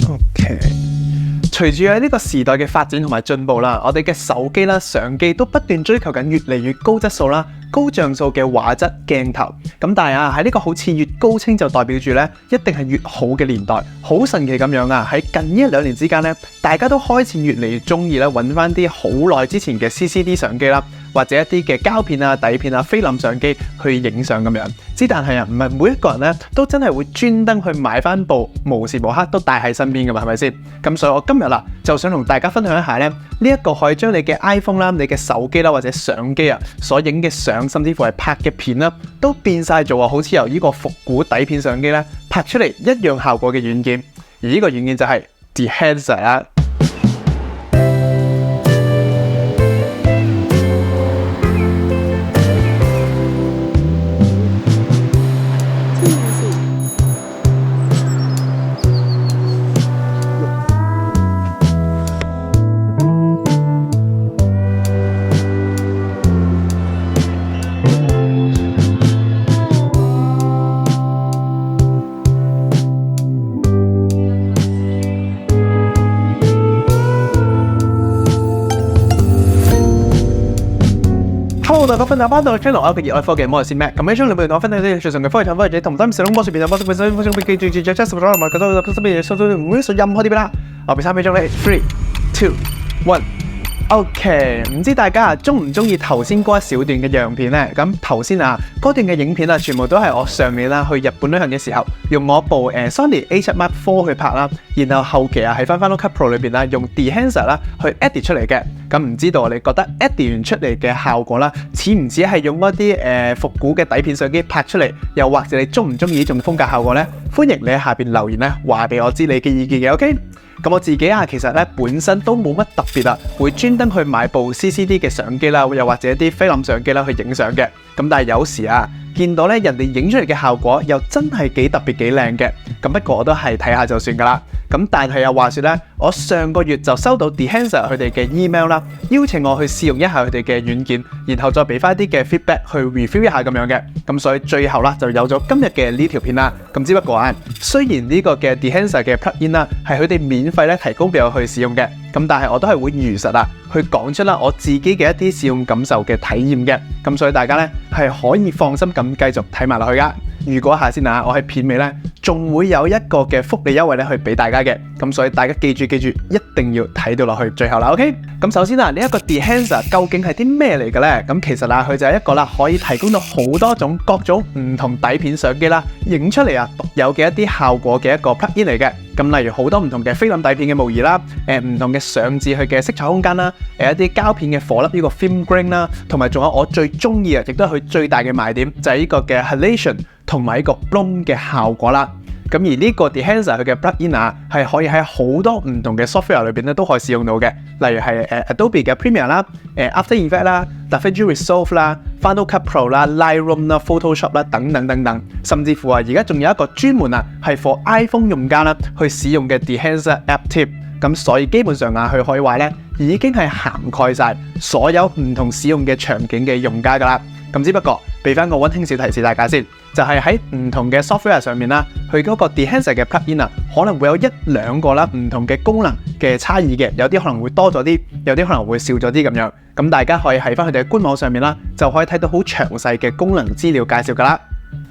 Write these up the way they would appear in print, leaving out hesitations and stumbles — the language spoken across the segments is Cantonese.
OK。隨住呢個時代嘅發展同埋進步啦，我哋嘅手機啦、相機都不斷追求緊越嚟越高質素啦、高像素嘅畫質鏡頭。咁但係喺呢個好似越高清就代表住咧一定係越好嘅年代。好神奇咁樣啊！喺近呢1-2年之間咧，大家都開始越嚟越中意咧揾翻啲好耐之前嘅 CCD 相機啦，或者一啲嘅膠片啊、底片啊、菲林相機去影相咁樣。但係唔係每一個人咧都真係會專登去買翻部無時無刻都帶喺身邊噶嘛，係咪先？咁所以我今日就想同大家分享一下咧，呢一個可以將你嘅 iPhone 啦、你嘅手機啦或者相機所影嘅相，甚至乎係拍嘅片啦，都變晒做好似由呢個復古底片相機咧拍出嚟一樣效果嘅軟件。而呢個軟件就係 Dehancer 啦。Hello， 大家分享翻到 channel， 我嘅熱愛科技魔術師 Mac。咁喺 channel 裏面同我分享啲最新嘅科技產品，同埋唔使諗魔術變魔術變身，記住記住 subscribe 同埋嗰啲嘢，收到唔會錯任何啲啦。我俾3秒鐘你 ，3、2、1。OK， 唔知大家中唔中意頭先嗰一小段嘅樣片呢？咁頭先嗰段嘅影片全部都係我上年去日本旅行嘅時候，用我部Sony A7 Mark IV 去拍啦，然後後期喺Final Cut Pro 裏邊用 Dehancer 去 edit 出嚟嘅。咁唔知道你覺得 edit 完出嚟嘅效果啦，似唔似係用嗰啲復古嘅底片相機拍出嚟？又或者你中唔中意呢種風格效果呢？歡迎你喺下邊留言咧，話俾我知你嘅意見嘅。OK。咁我自己其實本身都冇乜特別會專登去買部 CCD 嘅相機啦，又或者啲菲林相機啦去影相嘅。咁但係有時見到人哋影出嚟嘅效果又真係幾特別幾靚嘅。咁不過我都係睇下就算噶啦。咁但係又話說咧，我上個月就收到 Dehancer 佢哋嘅 email 啦，邀請我去試用一下佢哋嘅軟件，然後再俾翻啲嘅 feedback 去 review 一下咁樣嘅。咁所以最後就有咗今日嘅呢條片啦。咁只不過雖然呢個嘅 Dehancer 嘅 plugin 係佢哋免費提供俾我去使用嘅，咁但係我都係會如實去講出我自己嘅一啲使用感受嘅體驗嘅。咁所以大家係可以放心咁繼續睇埋落去噶。如果下先我喺片尾仲會有一個嘅福利優惠去俾大家嘅，咁所以大家記住一定要睇到落去最後啦。 OK， 咁首先呢一個 Dehancer 究竟係啲咩嚟嘅呢？咁其實佢就係一個可以提供到好多種各種唔同底片相機影出嚟獨有嘅一啲效果嘅一個 plugin 嚟嘅。咁例如好多唔同嘅菲林底片嘅模擬啦，唔同嘅上至佢嘅色彩空間啦，一啲膠片嘅顆粒呢個 film grain 啦，同埋仲有我最中意亦都係佢最大嘅賣點，就係呢個嘅 halation 同埋呢個 bloom 嘅效果啦。咁而呢個 Dehancer 佢嘅 plugin 係可以喺好多唔同嘅 software 裏邊都可以使用到嘅，例如係Adobe 嘅 Premiere 啦、After Effects 啦、DaVinci Resolve 啦、Final Cut Pro 啦、Lightroom 啦、Photoshop 啦等等等等，甚至乎而家仲有一個專門係 for iPhone 用家去使用嘅 Dehancer App Tip。咁所以基本上佢可以話已經係涵蓋晒所有唔同使用嘅場景嘅用家噶啦。咁只不過俾翻個溫馨小提示大家先，就係喺唔同嘅 software 上面佢嗰個 Dehancer 嘅 plugin 可能會有1-2個唔同嘅功能嘅差異嘅，有啲可能會多咗啲，有啲可能會少咗啲咁樣。咁大家可以喺翻佢哋嘅官網上面就可以睇到好詳細嘅功能資料介紹噶啦。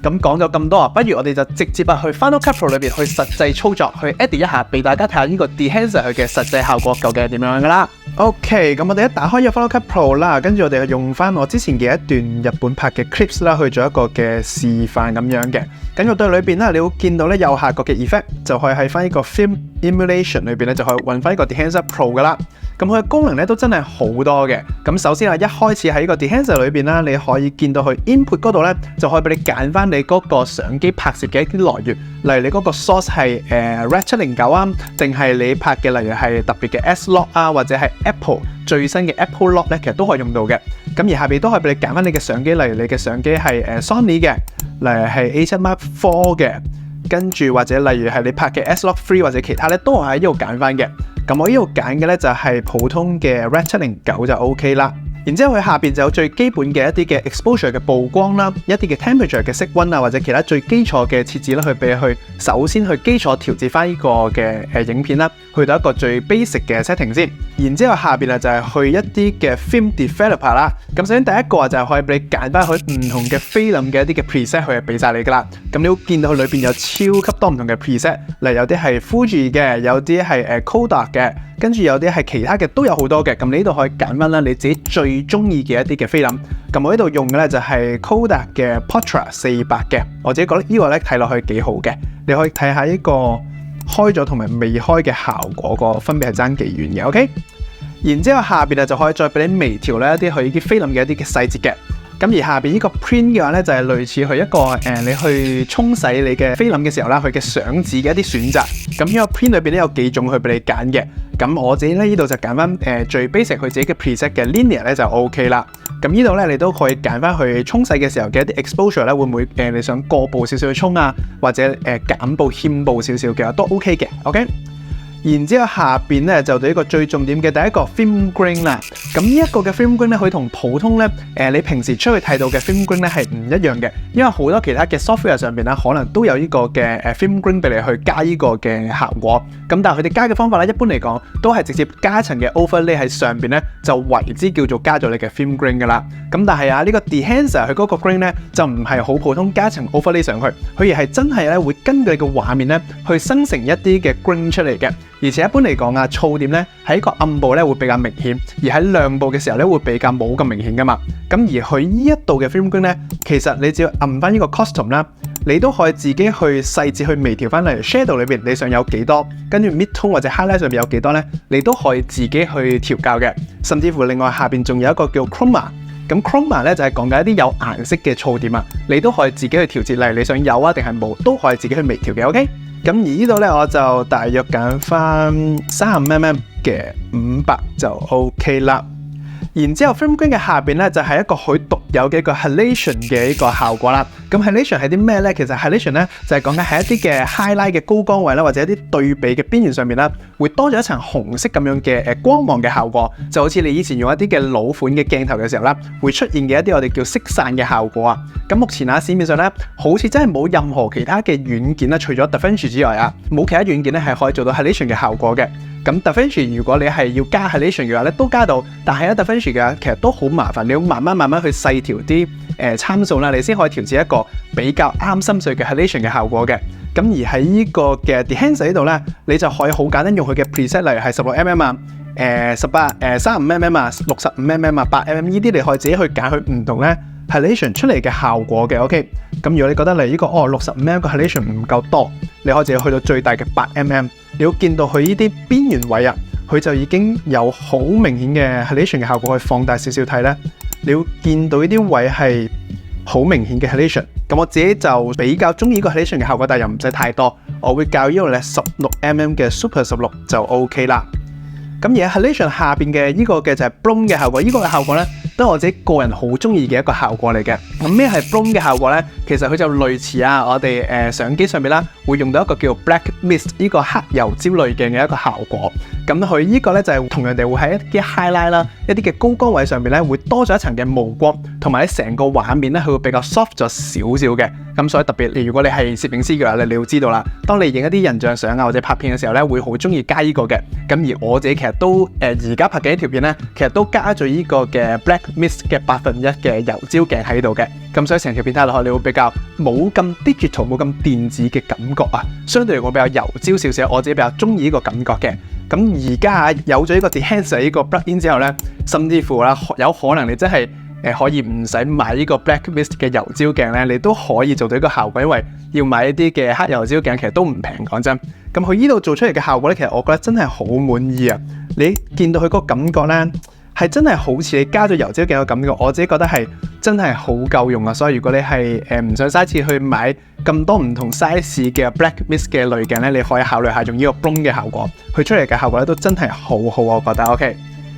咁講咗咁多不如我哋就直接去 Final Cut Pro 裏邊去實際操作，去 edit 一下，俾大家睇下呢個 Dehancer 佢嘅實際效果究竟係點樣噶啦。OK， 咁我哋一打開呢個 Final Cut Pro 啦，跟住我哋用翻我之前嘅一段日本拍嘅 clips 啦，去做一個嘅示範咁樣嘅。跟住對裏邊你會見到右下角嘅 effect 就可以喺翻呢個 film emulation 裏邊就可以揾翻呢個 Dehancer Pro 噶啦。咁佢嘅功能都真係好多嘅。咁首先一開始喺呢個 Dehancer 裏邊你可以見到佢 input 嗰度就可以俾你揀翻你嗰個相機拍攝嘅一啲來源，例如你嗰個 source 係Red 709定係你拍嘅例如係特別嘅 S-Log 或者係 Apple 最新嘅 Apple Log 其實都可以用到嘅。咁而下邊都可以俾你揀翻你嘅相機，例如你嘅相機係Sony 嘅，例如係 A7 Mark IV 嘅，跟住或者例如係你拍嘅 S-Log 3或者其他都係喺呢度揀翻嘅。咁我呢度揀嘅就係普通嘅 Red 709就 OK 啦。然之後佢下邊就有最基本嘅一啲嘅 exposure 嘅曝光啦，一啲嘅 temperature 嘅色溫啊，或者其他最基礎嘅設置啦，去俾佢首先去基礎調節翻呢個嘅影片啦，去到一個最 basic 嘅 setting 先。然之後下邊啊就係去一啲嘅 film developer 啦。咁首先第一個就係可以俾你揀翻佢唔同嘅菲林嘅一啲嘅 preset， 佢係俾晒你噶啦。咁你會見到佢裏邊有超級多唔同嘅 preset， 例如有啲係 Fuji 嘅，有啲係Kodak 嘅，跟住有啲係其他嘅都有好多嘅。咁你呢度可以揀翻啦，你自己最中意嘅一啲嘅菲林。咁我呢度用嘅咧就係 Kodak 嘅 Portra 400嘅，我自己覺得呢個咧睇落去幾好嘅。你可以睇下呢個開咗同埋未開嘅效果個分別係爭幾遠嘅 ，OK？ 然之後下邊啊就可以再俾你微調咧一啲佢啲菲林嘅一啲嘅細節嘅。咁而下邊呢個 print 嘅話咧，就係類似佢一個你去沖洗你嘅菲林嘅時候啦，佢嘅相紙嘅一啲選擇。咁呢個 print 裏邊咧有幾種去俾你揀嘅。咁我自己咧呢度就揀翻最 basic 佢自己嘅 preset 嘅 linear 咧就 OK 啦。咁呢度咧你都可以揀翻去沖洗嘅時候嘅一啲 exposure 咧，會唔會你想過曝少少去沖啊，或者減曝欠曝少少嘅都 OK 嘅 ，OK？然之後下邊咧就到一個最重點嘅第一個 film grain 啦。咁呢一個嘅 film grain 咧，佢同普通咧你平時出去睇到嘅 film grain 咧係唔一樣嘅，因為好多其他嘅 software 上邊咧可能都有呢個嘅film grain 俾你去加呢個嘅效果。咁但係佢哋加嘅方法咧，一般嚟講都係直接加一層嘅 overlay 喺上邊咧，就為之叫做加咗你嘅 film grain 噶啦。咁但係呢個 Dehancer 佢嗰個 grain 咧就唔係好普通加一層 overlay 上去，佢而係真係咧會根據你嘅畫面咧去生成一啲嘅 grain 出嚟嘅。而且一般嚟講啊，噪點咧喺個暗部咧會比較明顯，而喺亮部嘅時候咧會比較冇咁明顯噶嘛。咁而佢呢一度嘅 film grain 咧，其實你只要按翻呢個 custom 啦，你都可以自己去細節去微調翻嚟 shadow 裏邊你想有幾多，跟住 mid tone 或者 highlight 上邊有幾多咧，你都可以自己去調校嘅。甚至乎另外下邊仲有一個叫 chroma， 咁 chroma 咧就係講緊一啲有顏色嘅噪點啊，你都可以自己去調節，例如你想有啊定係冇，都可以自己去微調嘅 ，OK？咁而呢度咧，我就大約揀翻35mm 嘅500就 OK 啦。然之後 film grain 嘅下邊咧就係一個佢獨有嘅一個 halation 嘅一個效果啦。咁 halation 係啲咩咧？其實 halation 咧就係講緊喺一啲嘅 highlight 嘅高光位啦，或者一啲對比嘅邊緣上面啦，會多咗一層紅色咁樣嘅光芒嘅效果，就好似你以前用一啲嘅老款嘅鏡頭嘅時候啦，會出現嘅一啲我哋叫色散嘅效果啊。咁目前市面上咧，好似真係冇任何其他嘅軟件啦，除咗 DaVinci 之外啊，冇其他軟件咧係可以做到 halation 嘅效果嘅。咁 DaVinci 如果你係要加 halation 嘅話咧，都加到，但係DaVinci 嘅其實都好麻煩，你要慢慢去細調啲參數啦，你先可以調節一個比較啱心水嘅 halation 嘅效果嘅。咁而喺呢個嘅 Dehancer 呢度咧，你就可以好簡單用佢嘅 preset，例如係16mm 啊、35mm 啊、65mm 啊、8mm 呢啲，你可以自己去揀佢唔同咧 halation 出嚟嘅效果嘅。OK， 咁如果你覺得你呢個65mm 個 halation 唔夠多，你可以自己去到最大嘅8mm。你會見到佢呢啲邊緣位啊，佢就已經有好明顯嘅 halation 嘅效果，去放大少少睇咧，你會見到呢啲位係好明顯嘅 halation。咁我自己就比較中意呢個 halation 嘅效果，但係又唔使太多，我會較呢度咧16mm 嘅 Super 16就 OK 啦。咁而喺 halation 下邊嘅呢個嘅就係 bloom 嘅效果，呢個嘅效果咧都係我自己個人好中意嘅一個效果嚟嘅。咁咩係 bloom 嘅效果咧？其實佢就類似我哋相機上面啦，會用到一個叫 black mist 呢個黑油焦濾鏡嘅一個效果。咁佢呢個咧就係同樣地會喺一啲 highlight 啦，一啲嘅高光位上面咧會多咗一層嘅霧光，同埋喺成個畫面咧佢會比較 soft 咗少少嘅。咁所以特別如果你係攝影師嘅話咧，你要知道啦，當你影一啲人像相啊或者拍片嘅時候咧，會好中意加呢個嘅。咁而我自己其實都而家拍嘅一條片咧，其實都加咗呢個嘅 black mist 嘅1/8嘅油焦鏡喺度嘅。咁所以成條片睇落去，你會比較冇咁 digital 冇咁電子嘅感覺啊，相對嚟講比較油焦少少，我自己比較中意呢個感覺嘅。咁而家有咗呢個 Dehancer 呢個 plugin 之後咧，甚至乎啦有可能你真係可以唔使買呢個 black mist 嘅油焦鏡咧，你都可以做到呢個效果，因為要買一啲嘅黑油焦鏡其實都唔平，講真。咁佢呢度做出嚟嘅效果咧，其實我覺得真係好滿意啊！你見到佢嗰個感覺咧，係真係好似你加咗油焦鏡嘅感覺，我自己覺得係真係好夠用啊！所以如果你係唔想嘥錢去買咁多唔同 size 嘅 black mist 嘅濾鏡咧，你可以考慮下用呢個 bloom 嘅效果，佢出嚟嘅效果咧都真係好好，我覺得 OK。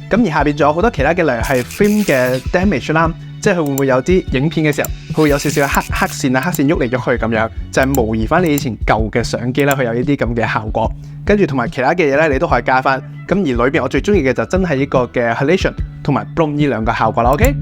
咁而下邊仲有好多其他嘅，例如係 film 嘅 damage 啦，即係佢會唔會有啲影片嘅時候，佢會有少少黑線啊，黑線喐嚟喐去咁樣，就係模擬翻你以前舊嘅相機啦，佢有呢啲咁嘅效果。跟住同埋其他嘅嘢咧，你都可以加翻。咁而裏邊我最中意嘅就真係呢個嘅 halation 同埋 bloom 呢兩個效果啦。OK。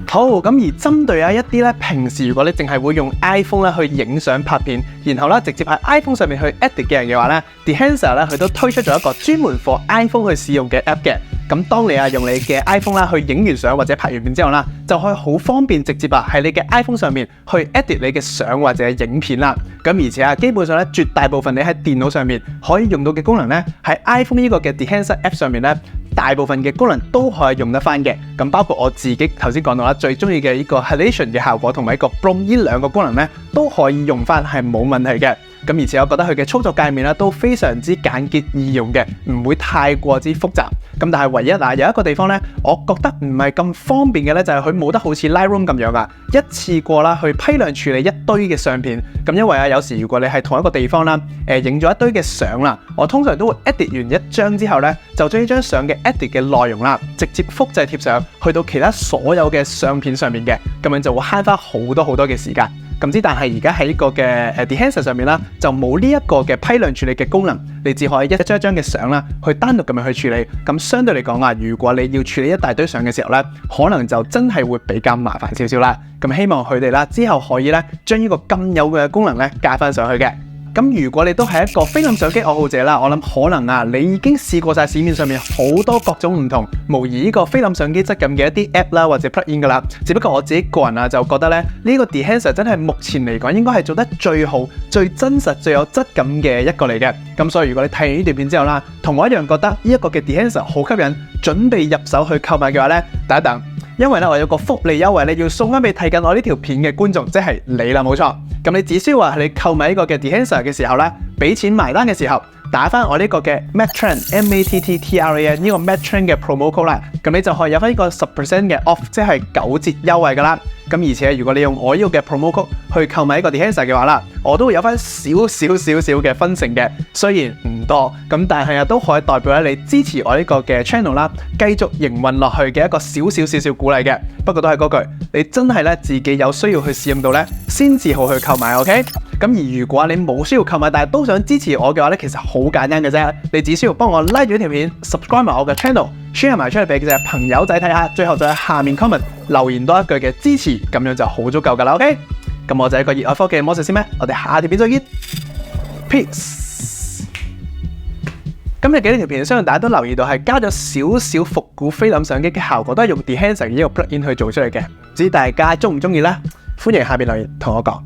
好，咁而針對一啲咧，平時如果你淨係會用 iPhone 咧去影相拍片，然後咧直接喺 iPhone 上面去 edit 嘅人嘅話咧，Dehancer 咧佢都推出咗一個專門 for iPhone 去使用嘅 app 嘅。咁當你用你嘅 iPhone 啦去影完相或者拍完片之後啦，就可以好方便直接喺你嘅 iPhone 上面去 edit 你嘅相或者影片啦。咁而且基本上咧絕大部分你喺電腦上面可以用到嘅功能咧，喺 iPhone 呢個嘅 Dehancer app 上面咧，大部分嘅功能都可以用得翻嘅。咁包括我自己頭先講到啦，最中意嘅呢個 halation 嘅效果同埋一個 bloom 呢兩個功能咧，都可以用翻，係冇問題嘅。咁而且我覺得佢嘅操作界面咧都非常之簡潔易用嘅，唔會太過之複雜。咁但係唯一有一個地方咧，我覺得唔係咁方便嘅咧，就係佢冇得好似 Lightroom 咁樣一次過啦去批量處理一堆嘅相片。咁因為有時如果你係同一個地方啦，影咗一堆嘅相啦，我通常都會 edit 完一張之後咧，就將呢張相嘅 edit 嘅內容啦，直接複製貼上去到其他所有嘅相片上面嘅，咁樣就會慳翻好多嘅時間。咁之但係而家喺呢個嘅Dehancer 上面啦，就冇呢一個嘅批量處理嘅功能，你只可以一張一張嘅相啦，去單獨咁樣去處理。咁相對嚟講如果你要處理一大堆相嘅時候咧，可能就真係會比較麻煩少少啦。咁希望佢哋啦之後可以咧將呢個咁有嘅功能咧加翻上去嘅。咁如果你都係一個菲林相機愛好者啦，我諗可能你已經試過晒市面上面好多各種唔同模擬呢個菲林相機質感嘅一啲 app 啦或者 plugin 噶啦。只不過我自己個人就覺得咧，呢個 Dehancer 真係目前嚟講應該係做得最好、最真實、最有質感嘅一個嚟嘅。咁所以如果你睇完呢段片之後啦，同我一樣覺得呢一個嘅 Dehancer 好吸引，準備入手去購買嘅話咧，等一等。因為咧我有個福利優惠咧，要送翻俾睇緊我呢條片嘅觀眾，即係你啦，冇錯。咁你只需要話你購買呢個嘅 Dehancer 嘅時候咧，俾錢埋單嘅時候，打翻我呢個嘅 Mattran MATTTRAN 呢個 Mattran 嘅 promo code 啦，咁你就可以有翻呢個10% 嘅 off， 即係9折優惠噶啦。咁而且如果你用我呢個嘅 promo code 去購買呢個 Dehancer 嘅話啦，我都會有翻少少嘅分成嘅，雖然唔多，咁但係都可以代表咧你支持我呢個嘅 channel 啦，繼續營運落去嘅一個少少鼓勵嘅。不過都係嗰句，你真係咧自己有需要去試用到咧，先至好去購買 ，OK？ 咁而如果你冇需要購買，但係都想支持我嘅話咧，其實好簡單嘅啫，你只需要幫我 like 咗呢條片 ，subscribe 埋我嘅 channel。share 埋出嚟俾嘅朋友仔睇下，最後就喺下面 comment 留言多一句嘅支持，咁樣就好足夠噶啦 ，OK？ 咁我就係一個熱愛科技嘅魔術師咩？我哋下條片再見 ，peace。今日嘅呢條片，相信大家都留意到係加咗少少復古菲林相機嘅效果，都係用 Dehancer 呢個 plugin 去做出嚟嘅，唔知大家中唔中意呢？歡迎下邊留言同我講。